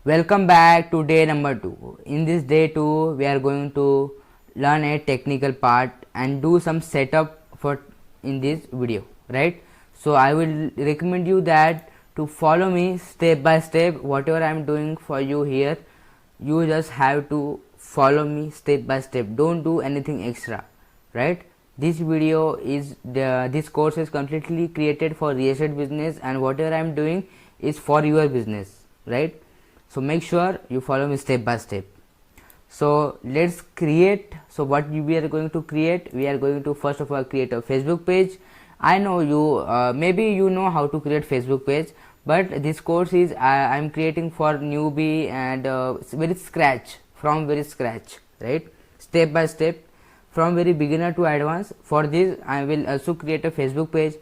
Welcome back to day number 2. In this day 2 we are going to learn a technical part and do some setup for in this video, right? So I will recommend you that to follow me step by step. Whatever I am doing for you here, you just have to follow me step by step. Don't do anything extra, right? This course is completely created for real estate business, and whatever I am doing is for your business, right? So make sure you follow me step by step. So let's create. So what we are going to create, we are going to first of all create a Facebook page. I know you maybe you know how to create Facebook page, but this course is I am creating for newbie and very scratch, from very scratch, right? Step by step, from very beginner to advanced. For this I will also create a Facebook page,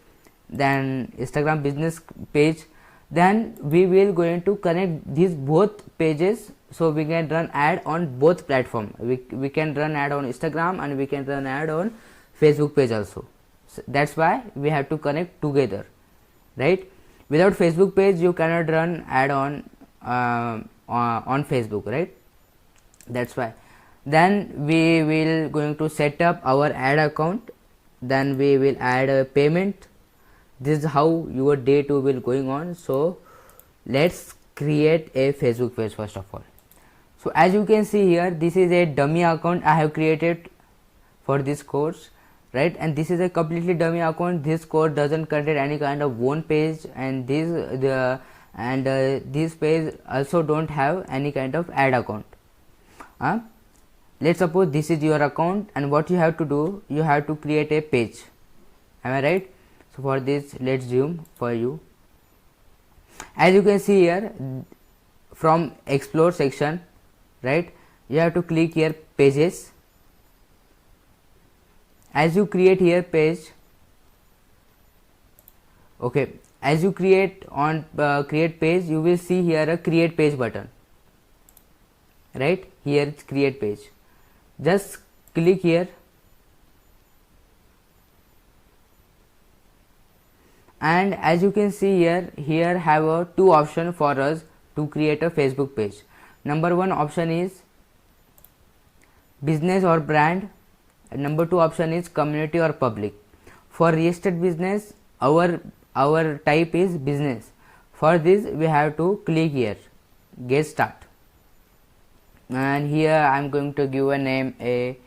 then Instagram business page. Then we will going to connect these both pages, so we can run ad on both platform. We can run ad on Instagram and we can run ad on Facebook page also. So that's why we have to connect together, right? Without Facebook page you cannot run ad on Facebook, right? That's why. Then we will going to set up our ad account. Then we will add a payment. This is how your day 2 will going on. So let's create a Facebook page first of all. So as you can see here, this is a dummy account I have created for this course, right? And this is a completely dummy account. This course doesn't contain any kind of one page, and this page also don't have any kind of ad account. Let's suppose this is your account, and what you have to do, you have to create a page. Am I right? So for this, let's zoom for you. As you can see here, from explore section, right, you have to click here pages. As you create here page, okay, as you create on create page, you will see here a create page button, right? Here it's create page. Just click here. And as you can see here have two options for us to create a Facebook page. Number one option is business or brand, and number two option is community or public. For real estate business, our type is business. For this we have to click here get start, and here I am going to give a name, a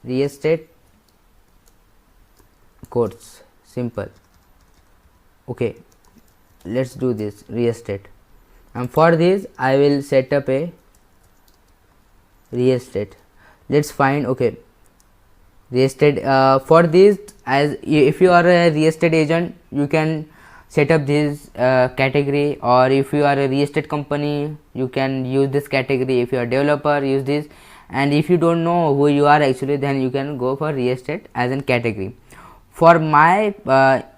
real estate course, simple. Okay, let's do this real estate, and for this I will set up a real estate. Let's find, okay, real estate. For this, as if you are a real estate agent, you can set up this category, or if you are a real estate company, you can use this category. If you are a developer, use this, and if you don't know who you are actually, then you can go for real estate as a category. For my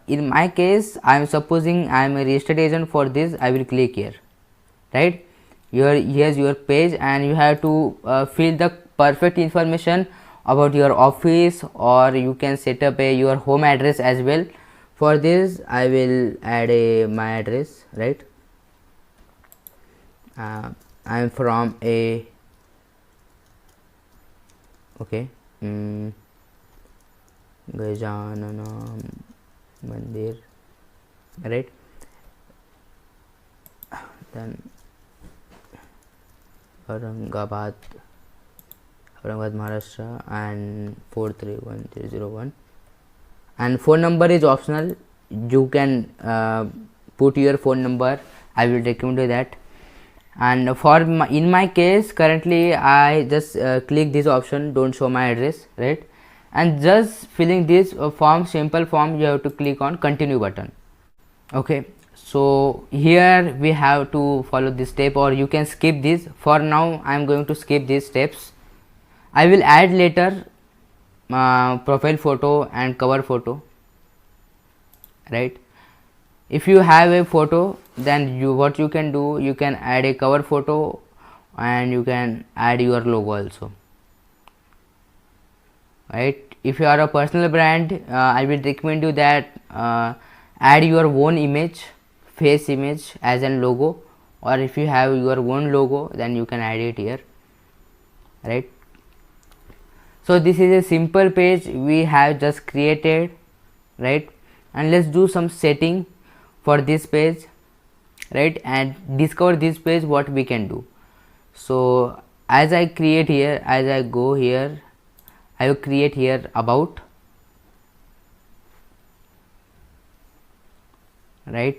in my case, I am supposing I am a real estate agent. For this I will click here, right? Here's your page, and you have to fill the perfect information about your office, or you can set up your home address as well. For this I will add my address, right? I am from a, okay, Gajanana Mandir, right? Then Aurangabad, Maharashtra, and 431001. And phone number is optional. You can put your phone number. I will recommend you that. And for in my case, currently I just click this option, don't show my address, right? And just filling this form, simple form, you have to click on continue button. Okay, so here we have to follow this step, or you can skip this. For now I am going to skip these steps. I will add later profile photo and cover photo, right? If you have a photo, then what you can do, you can add a cover photo, and you can add your logo also, right? If you are a personal brand, I will recommend you that add your own image, face image as a logo, or if you have your own logo, then you can add it here, right? So this is a simple page we have just created, right? And let's do some setting for this page, right, and discover this page what we can do. So as I create here, as I go here, I will create here about, right?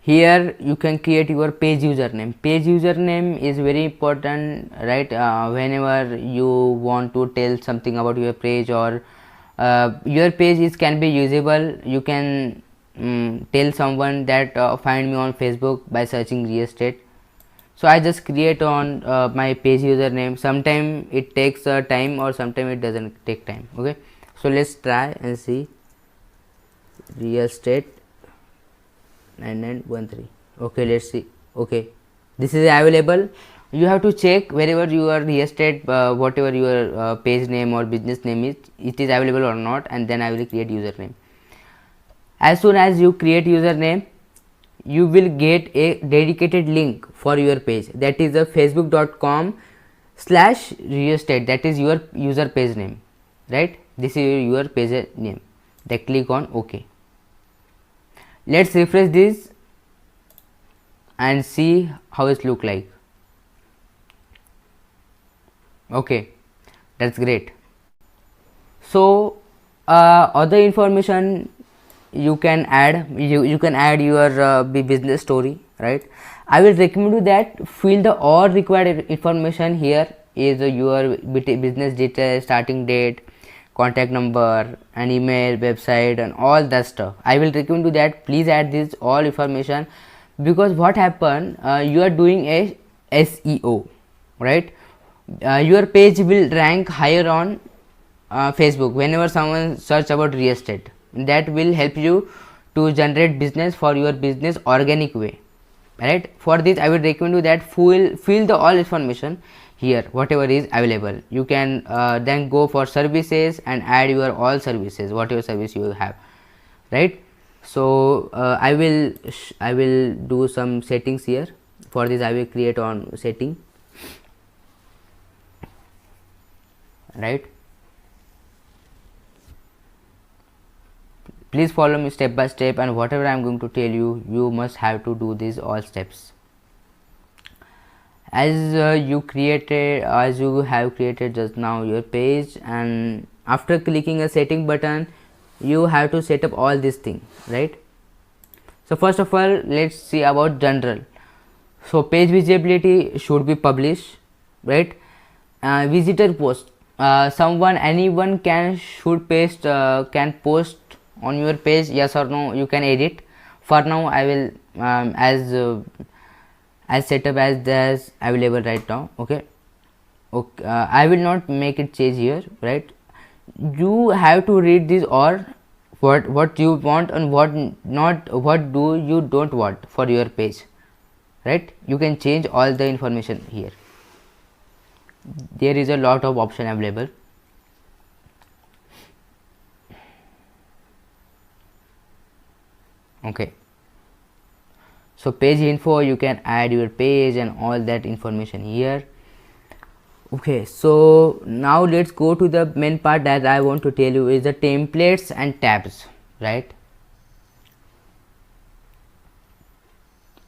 Here you can create your page username. Page username is very important, right? Whenever you want to tell something about your page, or your page is can be usable, you can tell someone that find me on Facebook by searching real estate. So I just create on my page username. Sometime it takes time, or sometime it doesn't take time. Okay, so let's try and see real estate 9913. Okay, let's see. Okay, this is available. You have to check wherever your real estate whatever your page name or business name is, it is available or not, and then I will create username. As soon as you create username, you will get a dedicated link for your page, that is a facebook.com/real estate, that is your user page name, right? This is your page name. Then click on OK. Let's refresh this and see how it look like. Okay, that's great. So other information you can add, you can add your business story, right? I will recommend you that fill the all required information. Here is your business details, starting date, contact number, and email, website, and all that stuff. I will recommend you that please add this all information, because what happen, you are doing a SEO, right? Your page will rank higher on Facebook whenever someone search about real estate. That will help you to generate business for your business organic way, right? For this I will recommend you that fill the all information here, whatever is available. You can then go for services and add your all services, whatever service you have, right? So I will do some settings here. For this I will create on setting, right? Please follow me step by step, and whatever I am going to tell you, you must have to do these all steps. As you have created just now your page, and after clicking a setting button, you have to set up all these things, right? So first of all, let's see about general. So page visibility should be published, right? Visitor post, anyone can post on your page, yes or no, you can edit. For now I will as set up as this available right now. Okay, I will not make it change here, right? You have to read this, or what you want and what you don't want for your page, right? You can change all the information here. There is a lot of option available. Okay, so page info, you can add your page and all that information here. Okay, so now let's go to the main part that I want to tell you is the templates and tabs, right?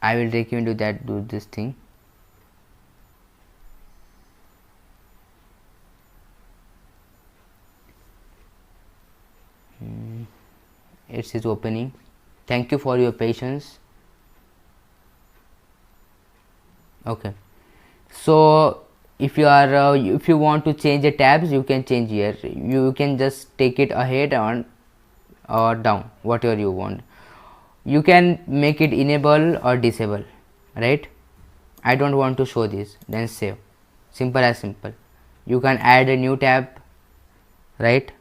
I will recommend you that do this thing. It is opening. Thank you for your patience. Okay, so if you are if you want to change the tabs, you can change here. You can just take it ahead or down, whatever you want. You can make it enable or disable, right? I don't want to show this, then save. Simple as simple. You can add a new tab, right?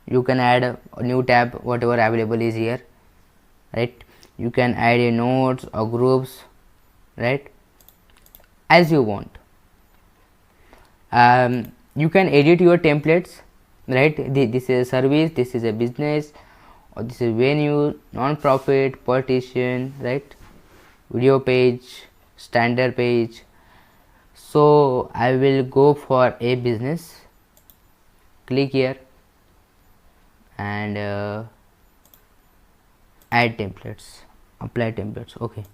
You can add a new tab, whatever available is here, right? You can add a notes or groups, right, as you want. You can edit your templates, right? This is a service, this is a business, or this is venue, non-profit, politician, right? Video page, standard page. So I will go for a business. Click here and add templates, apply templates. Okay,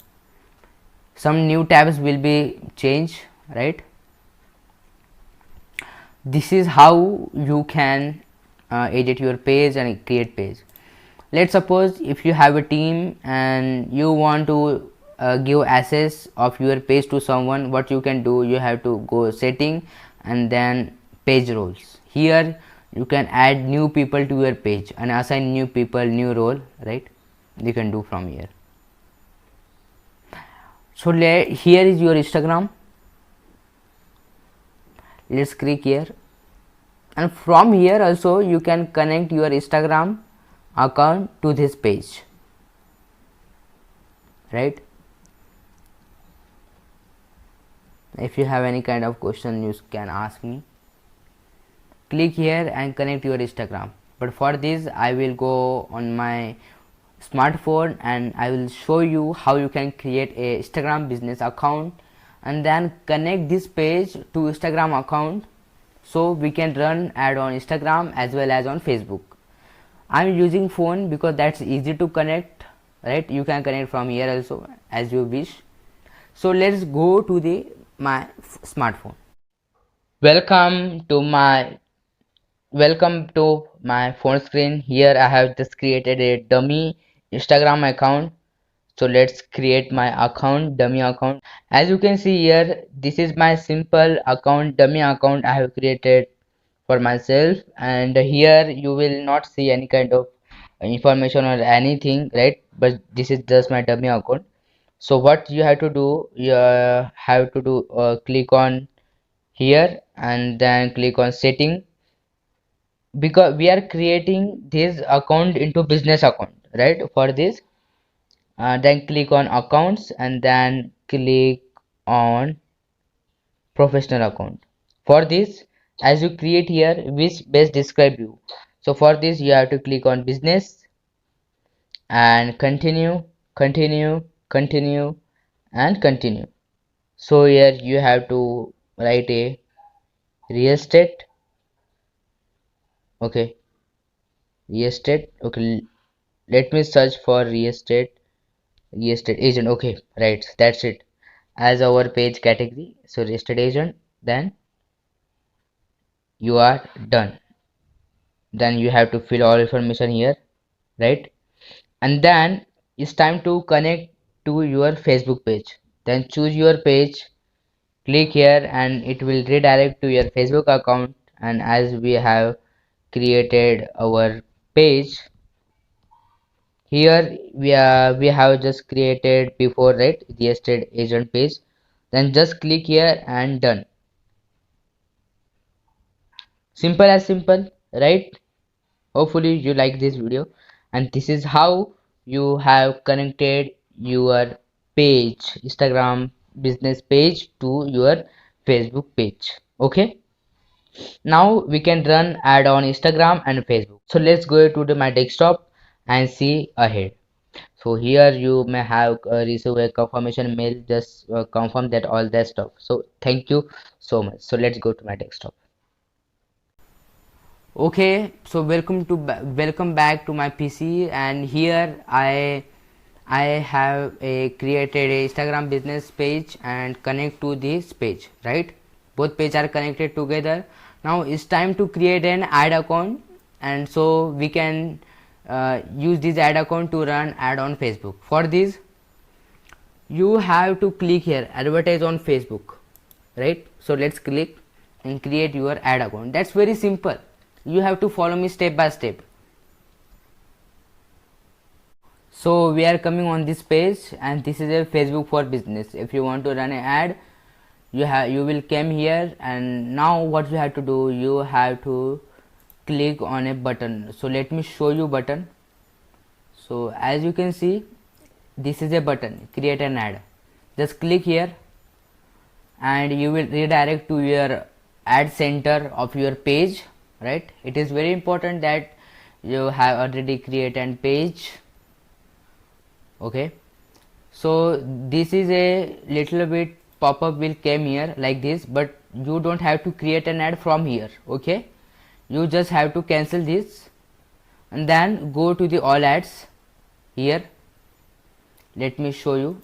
some new tabs will be changed, right? This is how you can edit your page and create page. Let's suppose if you have a team and you want to give access of your page to someone, what you can do, you have to go setting and then page roles. Here you can add new people to your page and assign new people new role, right? You can do from here. So here is your Instagram. Let's click here, and from here also you can connect your Instagram account to this page, right? If you have any kind of question, you can ask me. Click here and connect your Instagram, but for this I will go on my smartphone and I will show you how you can create a Instagram business account and then connect this page to Instagram account, so we can run ad on Instagram as well as on Facebook. I'm using phone because that's easy to connect, right? You can connect from here also as you wish. So let's go to my smartphone. Welcome to my phone screen. Here I have just created a dummy Instagram account. So let's create my account, dummy account. As you can see here, this is my simple account, dummy account I have created for myself, and here you will not see any kind of information or anything, right? But this is just my dummy account. So what you have to do, you have to do click on here and then click on setting, because we are creating this account into business account, right? For this then click on accounts and then click on professional account. For this, as you create here, which best describe you, so for this you have to click on business and continue, continue, continue and continue. So here you have to write a real estate. Okay, real estate. Okay, let me search for real estate agent. Okay, right, that's it as our page category. So real estate agent, then you are done. Then you have to fill all information here, right? And then it's time to connect to your Facebook page. Then choose your page, click here and it will redirect to your Facebook account. And as we have created our page, here we have just created before, right, the estate agent page. Then just click here and done. Simple as simple, right? Hopefully you like this video, and this is how you have connected your page, Instagram business page, to your Facebook page. Okay, now we can run ad on Instagram and Facebook. So let's go to my desktop and see ahead. So here you may have received a confirmation mail, just confirm that all that stuff. So thank you so much. So let's go to my desktop. Okay, so welcome back to my PC, and here I have created a Instagram business page and connect to this page, right? Both pages are connected together. Now it's time to create an ad account, and so we can use this ad account to run ad on Facebook. For this, you have to click here, advertise on Facebook, right? So let's click and create your ad account. That's very simple. You have to follow me step by step. So we are coming on this page, and this is a Facebook for business. If you want to run an ad, you will come here, and now what you have to do, you have to click on a button. So let me show you button. So as you can see, this is a button, create an ad. Just click here and you will redirect to your ad center of your page, right? It is very important that you have already created a page. Okay, so this is a little bit pop-up will came here like this, but you don't have to create an ad from here. Okay, you just have to cancel this and then go to the all ads here. Let me show you.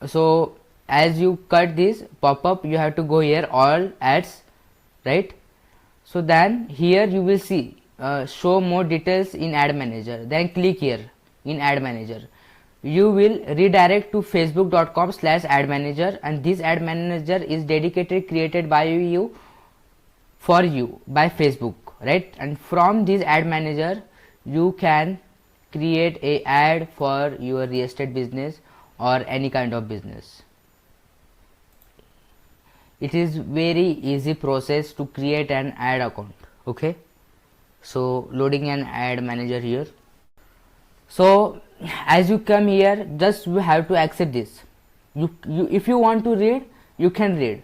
So as you cut this pop-up, you have to go here all ads, right? So then here you will see show more details in ad manager. Then click here in ad manager. You will redirect to facebook.com/ad manager, and this ad manager is dedicated created by you for you by Facebook, right? And from this ad manager you can create a ad for your real estate business or any kind of business. It is very easy process to create an ad account. Okay, so loading an ad manager here. So as you come here, just you have to accept this. You if you want to read, you can read.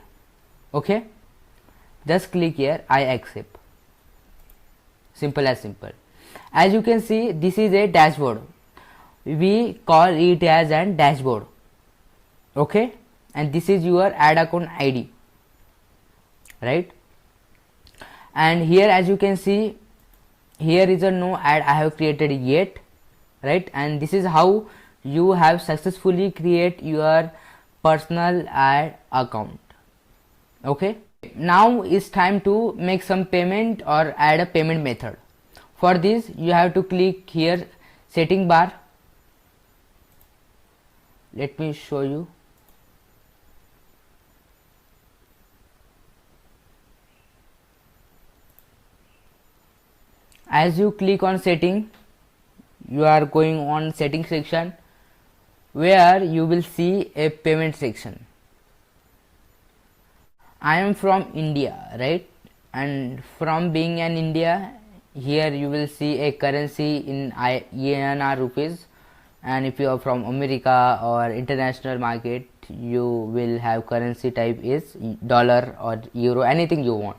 Okay, just click here I accept. Simple as simple. As you can see, this is a dashboard. We call it as an dashboard. Okay, and this is your ad account ID, right? And here as you can see, here is a no ad I have created yet, right? And this is how you have successfully create your personal ad account. Okay, now it's time to make some payment or add a payment method. For this you have to click here setting bar. Let me show you. As you click on setting, you are going on setting section where you will see a payment section. I am from India, right? And from being an India, here you will see a currency in INR rupees, and if you are from America or international market, you will have currency type is dollar or euro, anything you want.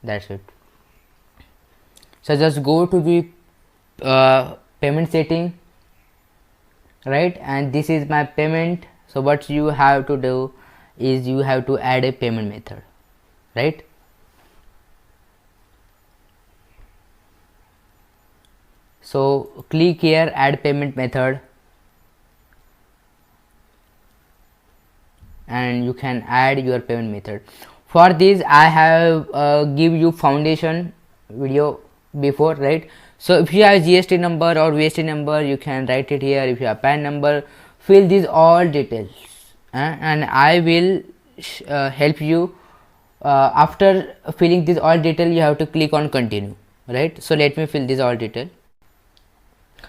That's it. So just go to the payment setting, right? And this is my payment. So what you have to do is you have to add a payment method, right? So click here add payment method, and you can add your payment method. For this I have give you foundation video before, right? So if you have GST number or VST number, you can write it here. If you have PAN number, fill these all details, and I will help you. After filling this all detail, you have to click on continue, right? So let me fill this all detail.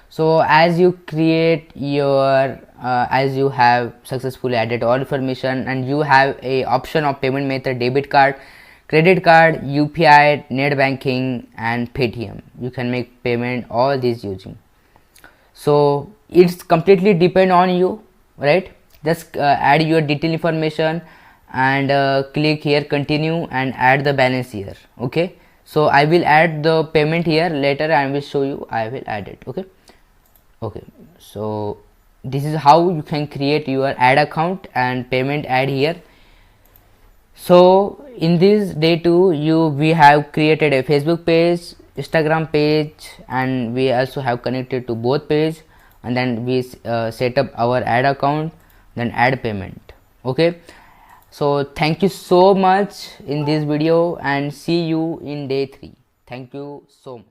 So as you create your as you have successfully added all information, and you have a option of payment method debit card, credit card, UPI, net banking and Paytm. You can make payment all these using. So it's completely depend on you, right? Just add your detail information and click here continue and add the balance here. Okay, so I will add the payment here later. I will show you. I will add it. Okay, so this is how you can create your ad account and payment ad here. So in this day 2 we have created a Facebook page, Instagram page, and we also have connected to both page, and then we set up our ad account, then add payment. Okay, so thank you so much in this video, and see you in day 3. Thank you so much.